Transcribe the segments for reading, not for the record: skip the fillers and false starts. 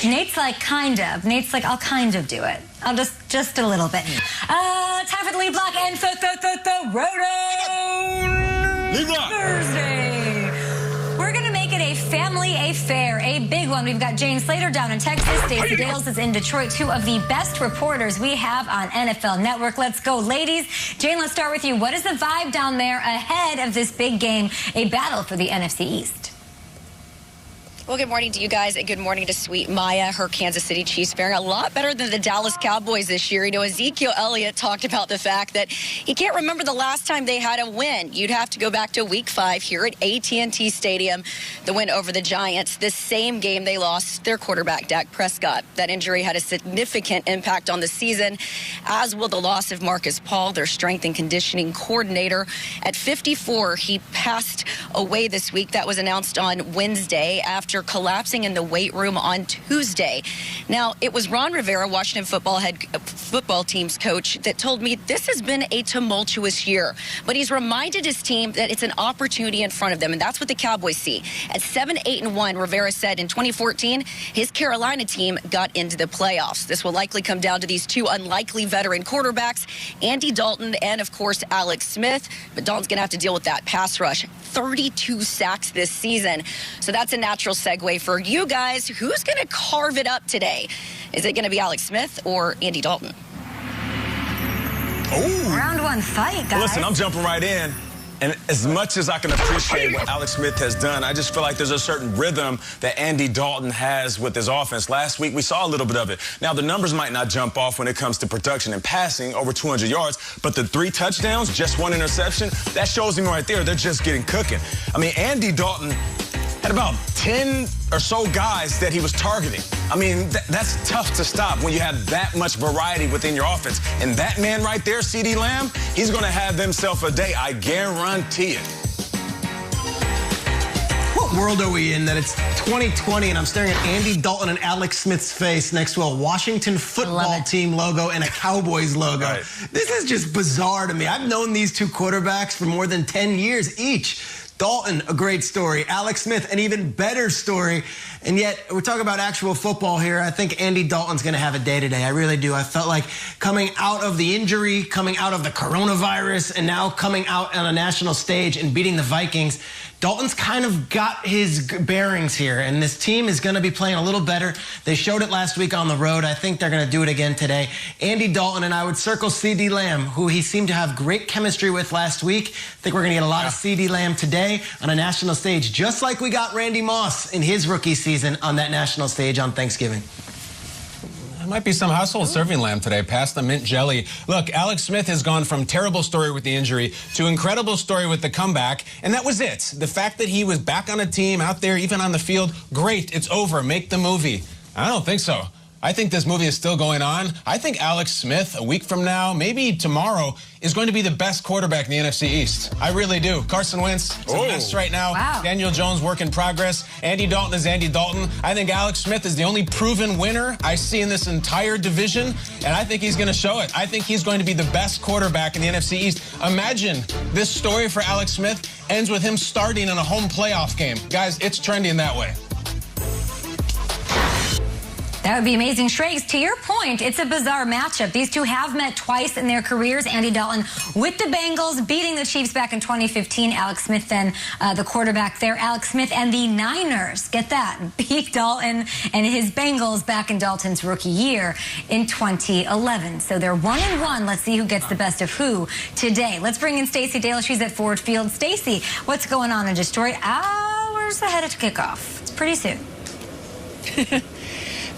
Nate's like, kind of. Nate's like, I'll kind of do it. I'll just a little bit. Time for the lead block and Lead block. Thursday. We're going to make it a family affair, a big one. We've got Jane Slater down in Texas. Stacey Dales is in Detroit, two of the best reporters we have on NFL Network. Let's go, ladies. Jane, let's start with you. What is the vibe down there ahead of this big game, a battle for the NFC East? Well, good morning to you guys, and good morning to Sweet Maya. Her Kansas City Chiefs faring a lot better than the Dallas Cowboys this year. You know, Ezekiel Elliott talked about the fact that he can't remember the last time they had a win. You'd have to go back to Week 5 here at AT&T Stadium, the win over the Giants. This same game, they lost their quarterback, Dak Prescott. That injury had a significant impact on the season, as will the loss of Marcus Paul, their strength and conditioning coordinator. At 54, he passed away this week. That was announced on Wednesday after collapsing in the weight room on Tuesday. Now, it was Ron Rivera, Washington football team's coach, that told me this has been a tumultuous year, but he's reminded his team that it's an opportunity in front of them, and that's what the Cowboys see. At 7-8-1, Rivera said in 2014, his Carolina team got into the playoffs. This will likely come down to these two unlikely veteran quarterbacks, Andy Dalton and, of course, Alex Smith, but Dalton's going to have to deal with that pass rush. 32 sacks this season, so that's a natural segue for you guys. Who's going to carve it up today? Is it going to be Alex Smith or Andy Dalton? Oh, Round one fight, guys. Listen, I'm jumping right in. And as much as I can appreciate what Alex Smith has done, I just feel like there's a certain rhythm that Andy Dalton has with his offense. Last week, we saw a little bit of it. Now, the numbers might not jump off when it comes to production and passing, over 200 yards, but the 3 touchdowns, just 1 interception, that shows him right there. They're just getting cooking. I mean, Andy Dalton had about 10 or so guys that he was targeting. I mean, that's tough to stop when you have that much variety within your offense. And that man right there, CeeDee Lamb, he's going to have himself a day. I guarantee it. What world are we in that it's 2020 and I'm staring at Andy Dalton and Alex Smith's face next to a Washington football team logo and a Cowboys logo? Right. This is just bizarre to me. I've known these two quarterbacks for more than 10 years each. Dalton, a great story. Alex Smith, an even better story. And yet, we're talking about actual football here. I think Andy Dalton's going to have a day today. I really do. I felt like coming out of the injury, coming out of the coronavirus, and now coming out on a national stage and beating the Vikings, Dalton's kind of got his bearings here, and this team is going to be playing a little better. They showed it last week on the road. I think they're going to do it again today. Andy Dalton, and I would circle CeeDee Lamb, who he seemed to have great chemistry with last week. I think we're going to get a lot of CeeDee Lamb today on a national stage, just like we got Randy Moss in his rookie season on that national stage on Thanksgiving. There might be some household serving lamb today, past the mint jelly. Look, Alex Smith has gone from terrible story with the injury to incredible story with the comeback, and that was it. The fact that he was back on a team, out there, even on the field, great, it's over, make the movie. I don't think so. I think this movie is still going on. I think Alex Smith, a week from now, maybe tomorrow, is going to be the best quarterback in the NFC East. I really do. Carson Wentz, it's a mess right now. Wow. Daniel Jones, work in progress. Andy Dalton is Andy Dalton. I think Alex Smith is the only proven winner I see in this entire division, and I think he's going to show it. I think he's going to be the best quarterback in the NFC East. Imagine this story for Alex Smith ends with him starting in a home playoff game. Guys, it's trending that way. That would be amazing. Shregs, to your point, it's a bizarre matchup. These two have met twice in their careers. Andy Dalton with the Bengals, beating the Chiefs back in 2015. Alex Smith then the quarterback there. Alex Smith and the Niners, get that, beat Dalton and his Bengals back in Dalton's rookie year in 2011. So they're 1-1. Let's see who gets the best of who today. Let's bring in Stacey Dale. She's at Ford Field. Stacey, what's going on in Detroit? Hours ahead of kickoff. It's pretty soon.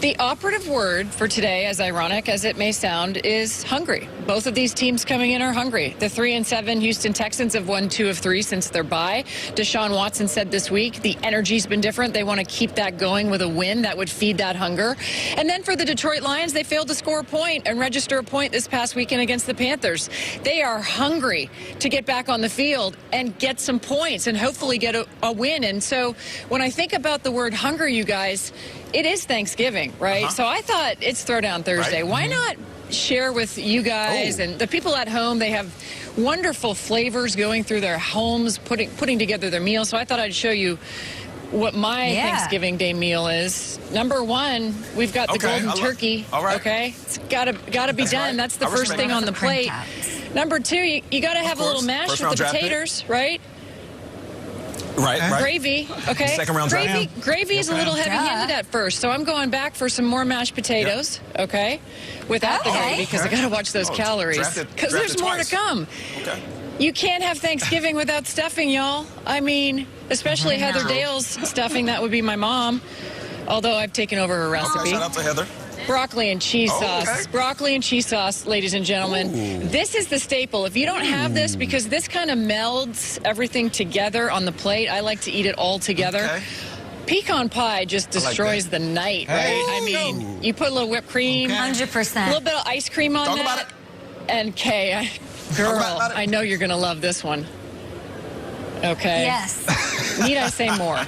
The operative word for today, as ironic as it may sound, is hungry. Both of these teams coming in are hungry. The 3-7 Houston Texans have won 2 of 3 since their bye. Deshaun Watson said this week the energy's been different. They want to keep that going with a win that would feed that hunger. And then for the Detroit Lions, they failed to score a point and register a point this past weekend against the Panthers. They are hungry to get back on the field and get some points and hopefully get a win. And so when I think about the word hunger, you guys, it is Thanksgiving, right? So I thought it's Throwdown Thursday. Right. Why not share with you guys and the people at home? They have wonderful flavors going through their homes, putting together their meals. So I thought I'd show you what my Thanksgiving Day meal is. Number one, we've got the golden turkey. All right. Okay, it's gotta be done. Right. That's the first thing on the plate. Number two, you got to have a little mash with the potatoes, right? Right. Gravy, okay. Second round gravy is a little heavy-handed at first, so I'm going back for some more mashed potatoes, okay, without the gravy because I got to watch those calories because there's more to come. Okay. You can't have Thanksgiving without stuffing, y'all. I mean, especially Heather Dale's stuffing. That would be my mom, although I've taken over her recipe. Shout out to Heather. Broccoli and cheese sauce. Broccoli and cheese sauce, ladies and gentlemen. Ooh. This is the staple. If you don't have this, because this kind of melds everything together on the plate, I like to eat it all together. Okay. Pecan pie just destroys the night, right? I mean, you put a little whipped cream. 100%. A little bit of ice cream on Talk that. about it. And Kay, girl, I know you're going to love this one. Okay. Yes. Need I say more?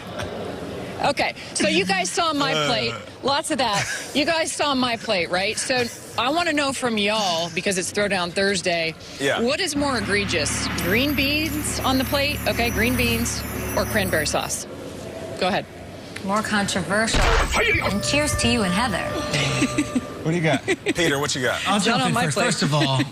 Okay, so you guys saw my plate. Lots of that. You guys saw my plate, right? So I want to know from y'all, because it's Throwdown Thursday, what is more egregious? Green beans on the plate, okay, green beans, or cranberry sauce? Go ahead. More controversial. And cheers to you and Heather. What do you got? Peter, what you got? I'll jump in first. First of all,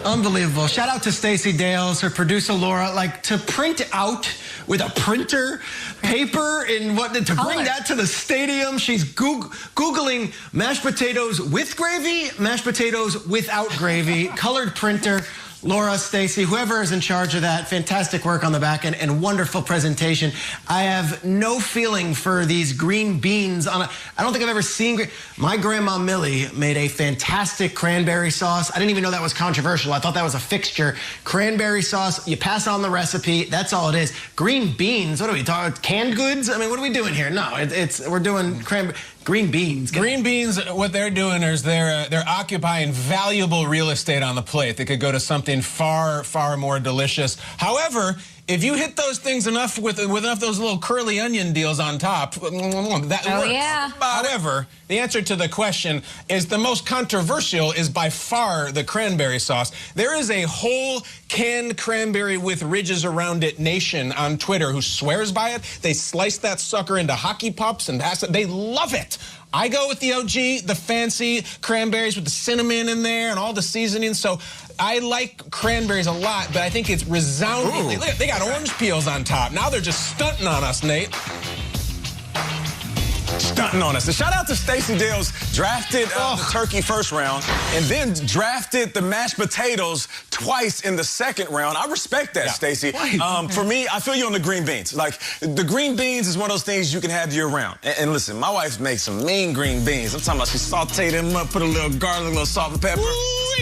unbelievable. Shout out to Stacey Dales, her producer Laura. Like, to print out with a printer paper and to bring that to the stadium. She's Googling mashed potatoes with gravy, mashed potatoes without gravy, colored printer. Laura, Stacey, whoever is in charge of that, fantastic work on the back end and wonderful presentation. I have no feeling for these green beans. I don't think I've ever seen. My grandma Millie made a fantastic cranberry sauce. I didn't even know that was controversial. I thought that was a fixture. Cranberry sauce, you pass on the recipe. That's all it is. Green beans, what are we talking? Canned goods? I mean, what are we doing here? No, we're doing green beans. Green beans, what they're doing is they're occupying valuable real estate on the plate. They could go to something far, far more delicious. However, if you hit those things enough with enough those little curly onion deals on top, that works. Yeah. However, the answer to the question is the most controversial is by far the cranberry sauce. There is a whole canned cranberry with ridges around it nation on Twitter who swears by it. They slice that sucker into hockey pucks and pass it. They love it. I go with the OG, the fancy cranberries with the cinnamon in there and all the seasonings. So I like cranberries a lot, but I think it's resoundingly. Look, they got orange peels on top. Now they're just stunting on us, Nate. Stunting on us. And shout out to Stacey Dales, drafted the turkey first round and then drafted the mashed potatoes twice in the second round. I respect that, Stacey. For me, I feel you on the green beans. Like, the green beans is one of those things you can have year round. And listen, my wife makes some mean green beans. I'm talking about she sauteed them up, put a little garlic, a little salt and pepper,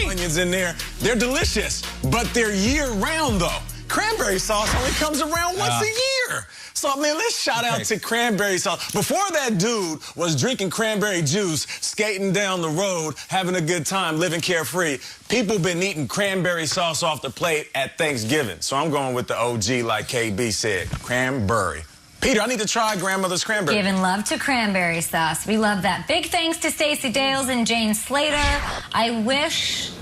onions in there. They're delicious, but they're year round though. Cranberry sauce only comes around once a year. So, man, let's shout out to cranberry sauce. Before that dude was drinking cranberry juice, skating down the road, having a good time, living carefree, people been eating cranberry sauce off the plate at Thanksgiving. So I'm going with the OG, like KB said, cranberry. Peter, I need to try grandmother's cranberry. Giving love to cranberry sauce. We love that. Big thanks to Stacey Dales and Jane Slater. I wish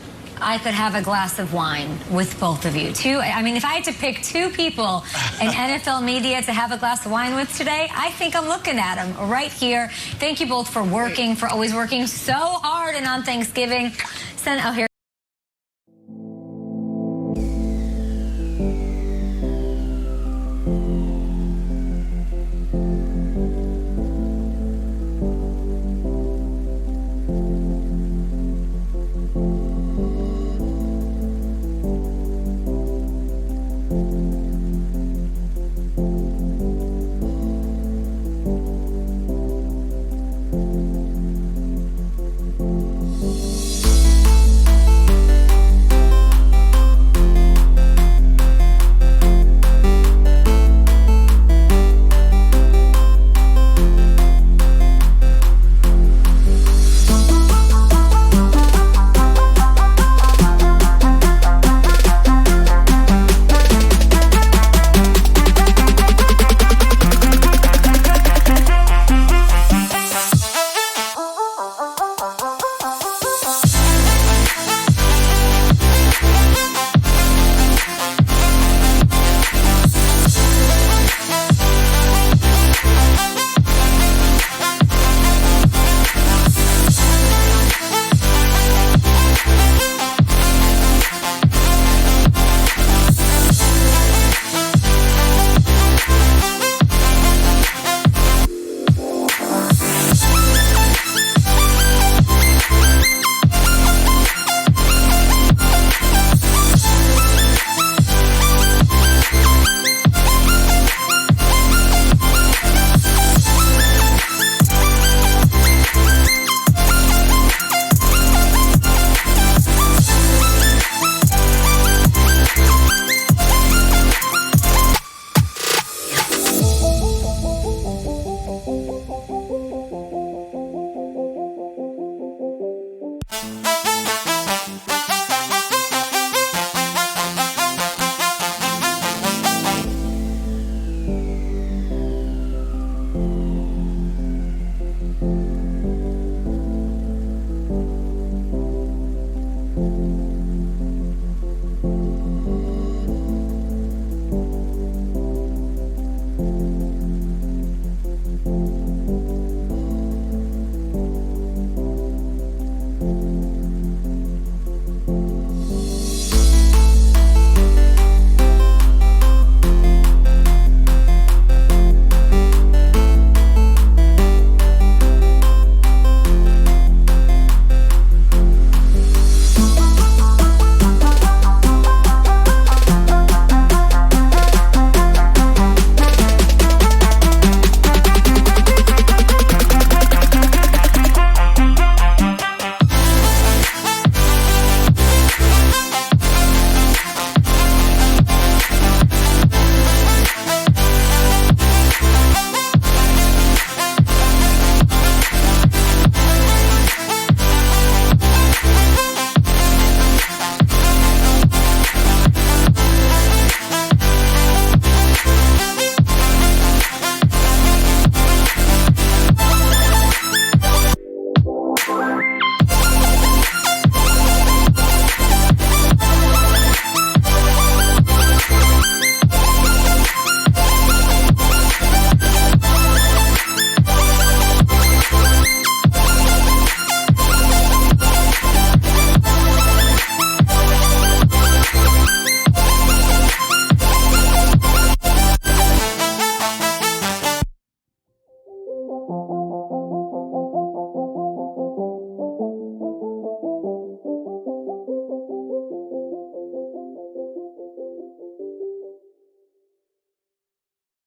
I could have a glass of wine with both of you. I mean, if I had to pick two people in NFL media to have a glass of wine with today, I think I'm looking at them right here. Thank you both for working, for always working so hard and on Thanksgiving. Here.